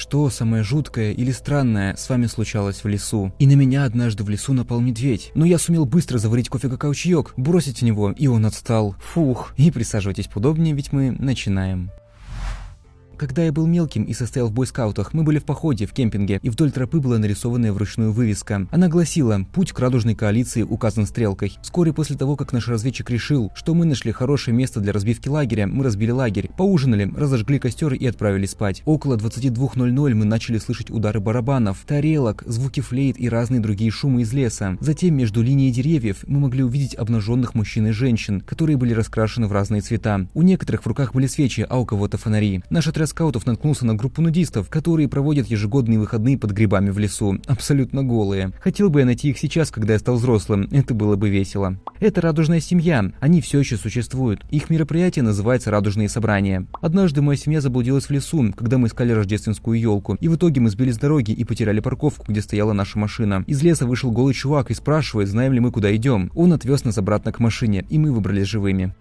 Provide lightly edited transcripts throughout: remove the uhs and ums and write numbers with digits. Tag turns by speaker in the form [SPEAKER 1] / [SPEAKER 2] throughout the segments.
[SPEAKER 1] Что самое жуткое или странное с вами случалось в лесу? И на меня однажды в лесу напал медведь, но я сумел быстро заварить кофе-какао-чаек, бросить в него, и он отстал. Фух, и присаживайтесь поудобнее, ведь мы начинаем. Когда я был мелким и состоял в бойскаутах, мы были в походе, в кемпинге, и вдоль тропы была нарисованная вручную вывеска. Она гласила: «Путь к радужной коалиции указан стрелкой». Вскоре после того, как наш разведчик решил, что мы нашли хорошее место для разбивки лагеря, мы разбили лагерь, поужинали, разожгли костер и отправились спать. Около 22:00 мы начали слышать удары барабанов, тарелок, звуки флейт и разные другие шумы из леса. Затем между линией деревьев мы могли увидеть обнаженных мужчин и женщин, которые были раскрашены в разные цвета. У некоторых в руках были свечи, а у кого-то фонари. Наш отряд скаутов наткнулся на группу нудистов, которые проводят ежегодные выходные под грибами в лесу, абсолютно голые. Хотел бы я найти их сейчас, когда я стал взрослым, это было бы весело. Это радужная семья, они все еще существуют. Их мероприятие называется «Радужные собрания». Однажды моя семья заблудилась в лесу, когда мы искали рождественскую елку, и в итоге мы сбились с дороги и потеряли парковку, где стояла наша машина. Из леса вышел голый чувак и спрашивает, знаем ли мы, куда идем. Он отвез нас обратно к машине, и мы выбрались живыми.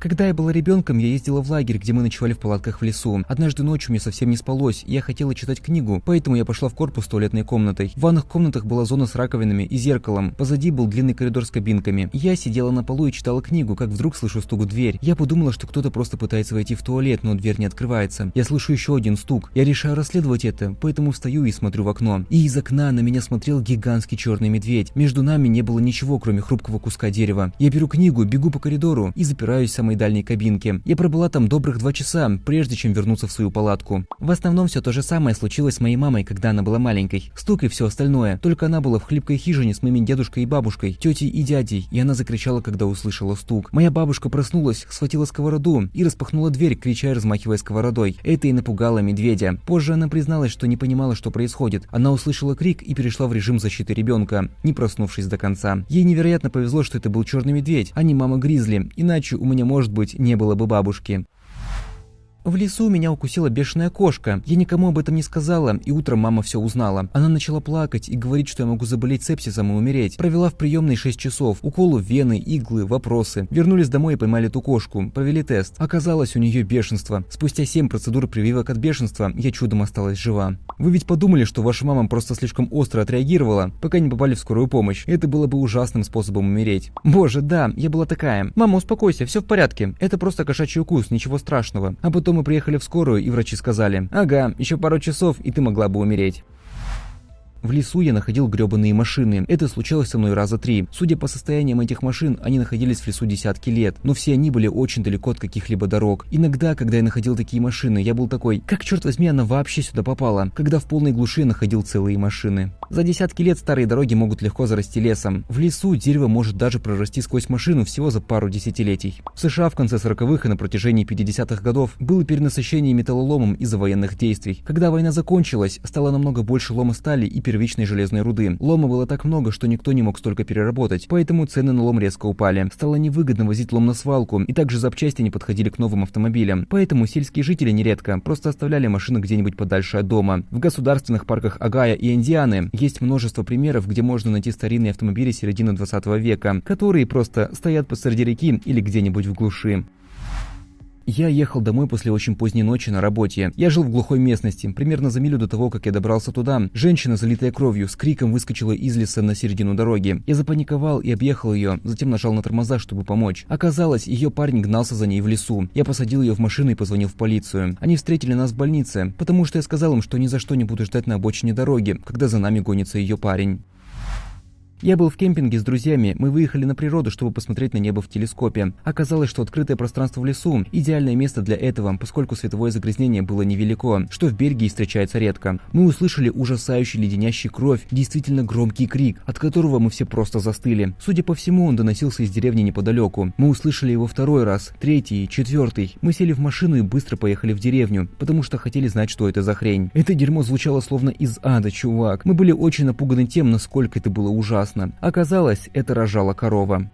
[SPEAKER 1] Когда я была ребенком, я ездила в лагерь, где мы ночевали в палатках в лесу. Однажды ночью мне совсем не спалось, и я хотела читать книгу, поэтому я пошла в корпус с туалетной комнатой. В ванных комнатах была зона с раковинами и зеркалом, позади был длинный коридор с кабинками. Я сидела на полу и читала книгу, как вдруг слышу стук в дверь. Я подумала, что кто-то просто пытается войти в туалет, но дверь не открывается. Я слышу еще один стук. Я решаю расследовать это, поэтому встаю и смотрю в окно. И из окна на меня смотрел гигантский черный медведь. Между нами не было ничего, кроме хрупкого куска дерева. Я беру книгу, бегу по коридору и запираюсь в самой дальней кабинке. Я пробыла там добрых 2 часа, прежде чем вернуться в свою палатку. В основном все то же самое случилось с моей мамой, когда она была маленькой. Стук и все остальное. Только она была в хлипкой хижине с моими дедушкой и бабушкой, тетей и дядей, и она закричала, когда услышала стук. Моя бабушка проснулась, схватила сковороду и распахнула дверь, крича и размахивая сковородой. Это и напугало медведя. Позже она призналась, что не понимала, что происходит. Она услышала крик и перешла в режим защиты ребенка, не проснувшись до конца. Ей невероятно повезло, что это был черный медведь, а не мама Гризли, иначе у меня, может быть, не было бы бабушки. В лесу меня укусила бешеная кошка. Я никому об этом не сказала, и утром мама все узнала. Она начала плакать и говорить, что я могу заболеть сепсисом и умереть. Провела в приемной 6 часов. Уколы в вены, иглы, вопросы. Вернулись домой и поймали ту кошку. Провели тест. Оказалось, у нее бешенство. Спустя 7 процедур прививок от бешенства я чудом осталась жива. Вы ведь подумали, что ваша мама просто слишком остро отреагировала, пока не попали в скорую помощь. Это было бы ужасным способом умереть. Боже, да, я была такая. Мама, успокойся, все в порядке. Это просто кошачий укус, ничего страшного. А потом мы приехали в скорую, и врачи сказали: ага, еще пару часов, и ты могла бы умереть. В лесу я находил гребаные машины. Это случалось со мной раза 3. Судя по состояниям этих машин, они находились в лесу десятки лет, но все они были очень далеко от каких-либо дорог. Иногда, когда я находил такие машины, я был такой: как, черт возьми, она вообще сюда попала? Когда в полной глуши находил целые машины. За десятки лет старые дороги могут легко зарасти лесом. В лесу дерево может даже прорасти сквозь машину всего за пару десятилетий. В США в конце 40-х и на протяжении 50-х годов было перенасыщение металлоломом из-за военных действий. Когда война закончилась, стало намного больше лома стали и первичной железной руды. Лома было так много, что никто не мог столько переработать, поэтому цены на лом резко упали. Стало невыгодно возить лом на свалку, и также запчасти не подходили к новым автомобилям. Поэтому сельские жители нередко просто оставляли машины где-нибудь подальше от дома. В государственных парках Огайо и Индианы есть множество примеров, где можно найти старинные автомобили середины 20 века, которые просто стоят посреди реки или где-нибудь в глуши. Я ехал домой после очень поздней ночи на работе. Я жил в глухой местности. Примерно за милю до того, как я добрался туда, женщина, залитая кровью, с криком выскочила из леса на середину дороги. Я запаниковал и объехал ее, затем нажал на тормоза, чтобы помочь. Оказалось, ее парень гнался за ней в лесу. Я посадил ее в машину и позвонил в полицию. Они встретили нас в больнице, потому что я сказал им, что ни за что не буду ждать на обочине дороги, когда за нами гонится ее парень. Я был в кемпинге с друзьями, мы выехали на природу, чтобы посмотреть на небо в телескопе. Оказалось, что открытое пространство в лесу – идеальное место для этого, поскольку световое загрязнение было невелико, что в Бельгии встречается редко. Мы услышали ужасающий, леденящий кровь, действительно громкий крик, от которого мы все просто застыли. Судя по всему, он доносился из деревни неподалеку. Мы услышали его 2-й раз, 3-й, 4-й. Мы сели в машину и быстро поехали в деревню, потому что хотели знать, что это за хрень. Это дерьмо звучало словно из ада, чувак. Мы были очень напуганы тем, насколько это было ужасно. Оказалось, это рожала корова.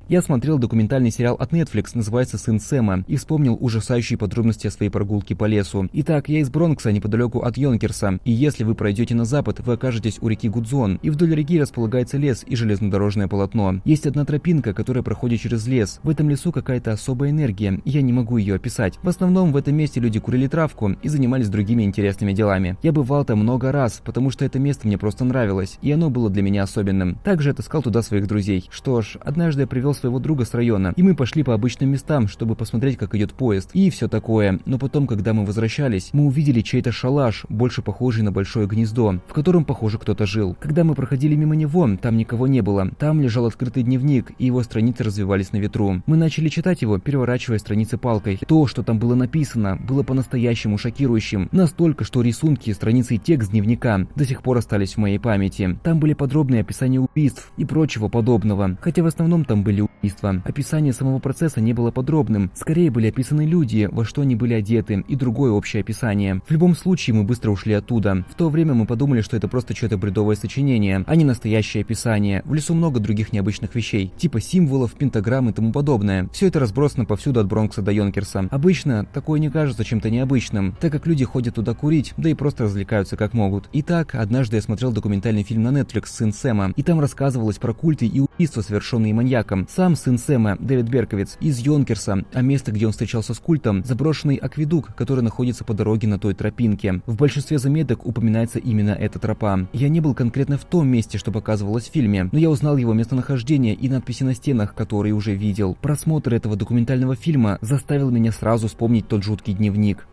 [SPEAKER 1] Я смотрел документальный сериал от Netflix, называется «Сын Сэма», и вспомнил ужасающие подробности о своей прогулке по лесу. Итак, я из Бронкса, неподалеку от Йонкерса, и если вы пройдете на запад, вы окажетесь у реки Гудзон, и вдоль реки располагается лес и железнодорожное полотно. Есть одна тропинка, которая проходит через лес. В этом лесу какая-то особая энергия, и я не могу ее описать. В основном в этом месте люди курили травку и занимались другими интересными делами. Я бывал там много раз, потому что это место мне просто нравилось, и оно было для меня особенным. Также отыскал туда своих друзей. Что ж, однажды я привел своего друга с района, и мы пошли по обычным местам, чтобы посмотреть, как идет поезд, и все такое. Но потом, когда мы возвращались, мы увидели чей-то шалаш, больше похожий на большое гнездо, в котором, похоже, кто-то жил. Когда мы проходили мимо него, там никого не было. Там лежал открытый дневник, и его страницы развивались на ветру. Мы начали читать его, переворачивая страницы палкой. То, что там было написано, было по-настоящему шокирующим. Настолько, что рисунки, страницы и текст дневника до сих пор остались в моей памяти. Там были подробные описания убийств и прочего подобного. Хотя в основном там были убийства. Описание самого процесса не было подробным. Скорее были описаны люди, во что они были одеты, и другое общее описание. В любом случае мы быстро ушли оттуда. В то время мы подумали, что это просто что-то бредовое сочинение, а не настоящее описание. В лесу много других необычных вещей, типа символов, пентаграмм и тому подобное. Все это разбросано повсюду от Бронкса до Йонкерса. Обычно такое не кажется чем-то необычным, так как люди ходят туда курить, да и просто развлекаются как могут. Итак, однажды я смотрел документальный фильм на Netflix «Сын Сэма», и там рассказывалось про культы и убийства, совершенные маньяком. Сам сын Сэма, Дэвид Берковиц, из Йонкерса, а место, где он встречался с культом, заброшенный акведук, который находится по дороге на той тропинке. В большинстве заметок упоминается именно эта тропа. Я не был конкретно в том месте, что показывалось в фильме, но я узнал его местонахождение и надписи на стенах, которые уже видел. Просмотр этого документального фильма заставил меня сразу вспомнить тот жуткий дневник.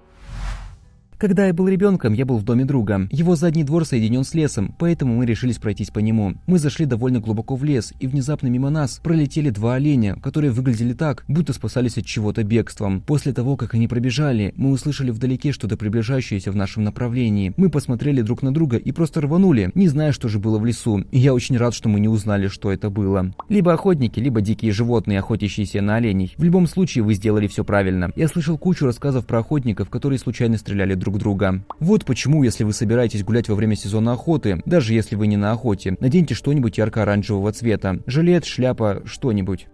[SPEAKER 1] Когда я был ребенком, я был в доме друга. Его задний двор соединен с лесом, поэтому мы решились пройтись по нему. Мы зашли довольно глубоко в лес, и внезапно мимо нас пролетели два оленя, которые выглядели так, будто спасались от чего-то бегством. После того, как они пробежали, мы услышали вдалеке что-то приближающееся в нашем направлении. Мы посмотрели друг на друга и просто рванули, не зная, что же было в лесу. И я очень рад, что мы не узнали, что это было. Либо охотники, либо дикие животные, охотящиеся на оленей. В любом случае, вы сделали все правильно. Я слышал кучу рассказов про охотников, которые случайно стреляли друг друга. Вот почему, если вы собираетесь гулять во время сезона охоты, даже если вы не на охоте, наденьте что-нибудь ярко-оранжевого цвета. Жилет, шляпа, что-нибудь.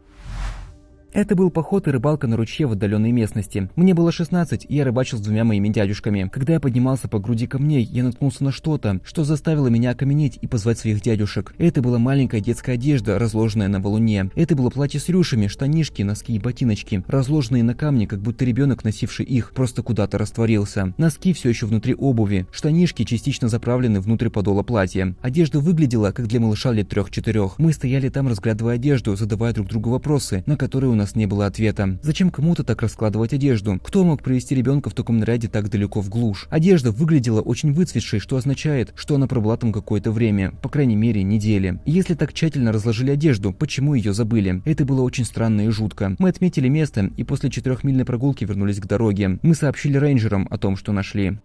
[SPEAKER 1] Это был поход и рыбалка на ручье в отдаленной местности. Мне было 16, и я рыбачил с двумя моими дядюшками. Когда я поднимался по груди камней, я наткнулся на что-то, что заставило меня окаменеть и позвать своих дядюшек. Это была маленькая детская одежда, разложенная на валуне. Это было платье с рюшами, штанишки, носки и ботиночки, разложенные на камне, как будто ребенок, носивший их, просто куда-то растворился. Носки все еще внутри обуви, штанишки частично заправлены внутрь подола платья. Одежда выглядела, как для малыша лет 3-4. Мы стояли там, разглядывая одежду, задавая друг другу вопросы, на которые у нас не было ответа. Зачем кому-то так раскладывать одежду? Кто мог привести ребенка в таком наряде так далеко в глушь? Одежда выглядела очень выцветшей, что означает, что она пробыла там какое-то время, по крайней мере, недели. И если так тщательно разложили одежду, почему ее забыли? Это было очень странно и жутко. Мы отметили место и после 4-мильной прогулки вернулись к дороге. Мы сообщили рейнджерам о том, что нашли.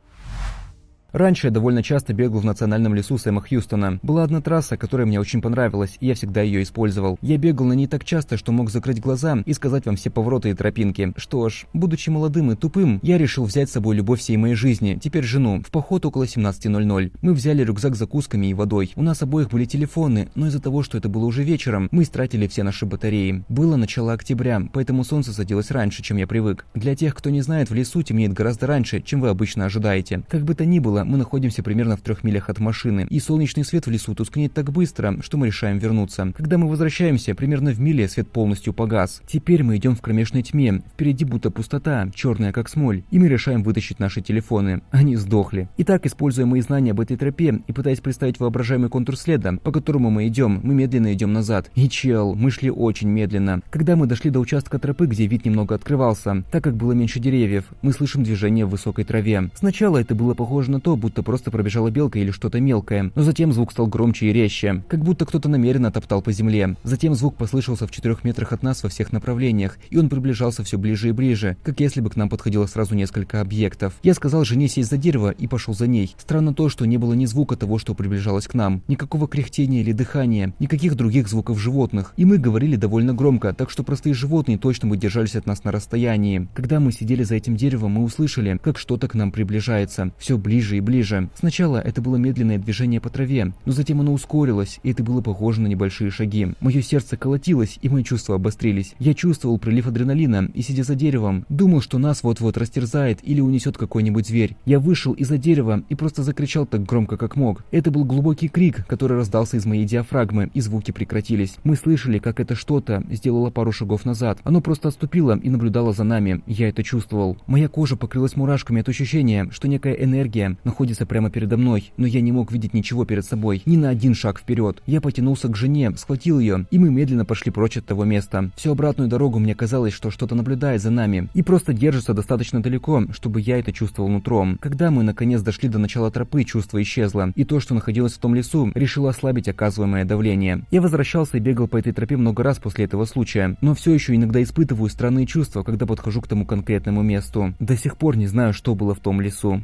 [SPEAKER 1] Раньше я довольно часто бегал в национальном лесу Сэма Хьюстона. Была одна трасса, которая мне очень понравилась, и я всегда ее использовал. Я бегал на ней так часто, что мог закрыть глаза и сказать вам все повороты и тропинки. Что ж, будучи молодым и тупым, я решил взять с собой любовь всей моей жизни, теперь жену, в поход около 17:00. Мы взяли рюкзак с закусками и водой. У нас обоих были телефоны, но из-за того, что это было уже вечером, мы истратили все наши батареи. Было начало октября, поэтому солнце садилось раньше, чем я привык. Для тех, кто не знает, в лесу темнеет гораздо раньше, чем вы обычно ожидаете. Как бы то ни было, мы находимся примерно в 3 милях от машины, и солнечный свет в лесу тускнеет так быстро, что мы решаем вернуться. Когда мы возвращаемся, примерно в миле свет полностью погас. Теперь мы идем в кромешной тьме, впереди будто пустота, черная как смоль, и мы решаем вытащить наши телефоны. Они сдохли. Итак, используя мои знания об этой тропе и пытаясь представить воображаемый контур следа, по которому мы идем, мы медленно идем назад. И чел, мы шли очень медленно. Когда мы дошли до участка тропы, где вид немного открывался, так как было меньше деревьев, мы слышим движение в высокой траве. Сначала это было похоже на то, будто просто пробежала белка или что-то мелкое, но затем звук стал громче и резче, как будто кто-то намеренно топтал по земле. Затем звук послышался в 4 метрах от нас во всех направлениях, и он приближался все ближе и ближе, как если бы к нам подходило сразу несколько объектов. Я сказал жене сесть за дерево и пошел за ней. Странно то, что не было ни звука того, что приближалось к нам, никакого кряхтения или дыхания, никаких других звуков животных, и мы говорили довольно громко, так что простые животные точно бы держались от нас на расстоянии. Когда мы сидели за этим деревом, мы услышали, как что-то к нам приближается, все ближе и ближе. Сначала это было медленное движение по траве, но затем оно ускорилось, и это было похоже на небольшие шаги. Мое сердце колотилось, и мои чувства обострились. Я чувствовал прилив адреналина, и сидя за деревом, думал, что нас вот-вот растерзает или унесет какой-нибудь зверь. Я вышел из-за дерева и просто закричал так громко, как мог. Это был глубокий крик, который раздался из моей диафрагмы, и звуки прекратились. Мы слышали, как это что-то сделало пару шагов назад. Оно просто отступило и наблюдало за нами. Я это чувствовал. Моя кожа покрылась мурашками от ощущения, что некая энергия находится прямо передо мной, но я не мог видеть ничего перед собой, ни на один шаг вперед. Я потянулся к жене, схватил ее, и мы медленно пошли прочь от того места. Всю обратную дорогу мне казалось, что что-то наблюдает за нами и просто держится достаточно далеко, чтобы я это чувствовал нутром. Когда мы наконец дошли до начала тропы, чувство исчезло, и то, что находилось в том лесу, решило ослабить оказываемое давление. Я возвращался и бегал по этой тропе много раз после этого случая, но все еще иногда испытываю странные чувства, когда подхожу к тому конкретному месту. До сих пор не знаю, что было в том лесу.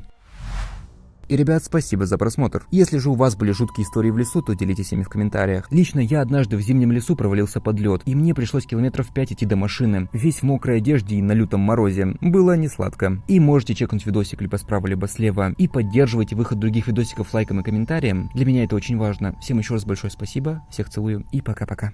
[SPEAKER 1] И, ребят, спасибо за просмотр. Если же у вас были жуткие истории в лесу, то делитесь ими в комментариях. Лично я однажды в зимнем лесу провалился под лед, и мне пришлось километров 5 идти до машины, весь в мокрой одежде и на лютом морозе. Было не сладко. И можете чекнуть видосик либо справа, либо слева. И поддерживайте выход других видосиков лайком и комментарием. Для меня это очень важно. Всем еще раз большое спасибо, всех целую и пока-пока.